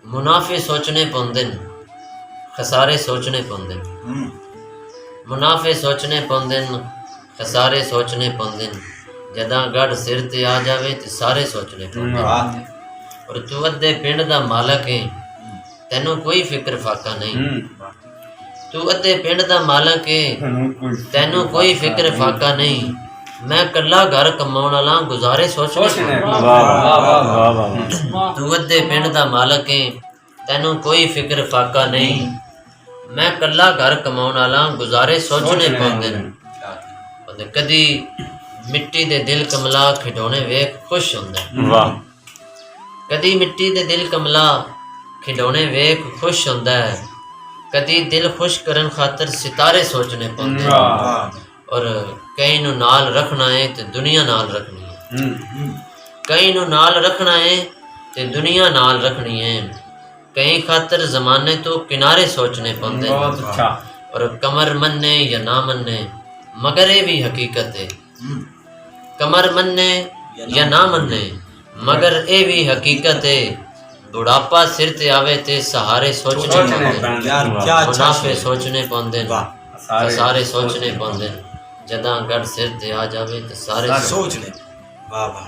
मुनाफे सोचने पौंदे न, खसारे सोचने पौंदे न। मुनाफे सोचने पौंदे न, खसारे सोचने पौंदे न। जदां गढ़ सिर ते आ जावे ते सारे सोचने पौंदे न। और तू अद्धे पिंड दा मालक है, तैनू कोई फिक्र फाका नहीं। तू अद्धे पिंड दा मालक है, तैनू कोई फिक्र फाका नहीं। मैं कल्ला घर कमाउण वाला गुजारे सोचने तू अद्धे पिंड दा मालक है, तैनू कोई फिक्र फाका नहीं। मैं कल्ला घर कमाउण वाला गुजारे सोचने पौंदे न। कदी मिट्टी दे दिल कमला खिडौने वेख खुश हुंदा। कदी मिट्टी दे दिल कमला खिडौने वेख खुश हुंदा है। कदी दिल खुश करन खातर सितारे सोचने पौंदे न। और कई नू नाल रखना है ते दुनिया नाल रखनी है। कई नू नाल रखना है ते दुनिया नाल रखनी है। कई खातर जमाने तो किनारे सोचने पौंदे न। और कमर मन्ने या ना मन्ने मगर ये भी हकीकत है। कमर मन्ने या ना मन्ने मगर ये भी हकीकत है। बुढ़ापा सिर ते आवे ते सहारे सोचने पौंदे न। मुनाफे सोचने पौंदे न, सारे सोचने पौंदे न। जदां गढ़ सिर ते आ जावे ते सारे सोचने। वाह वाह।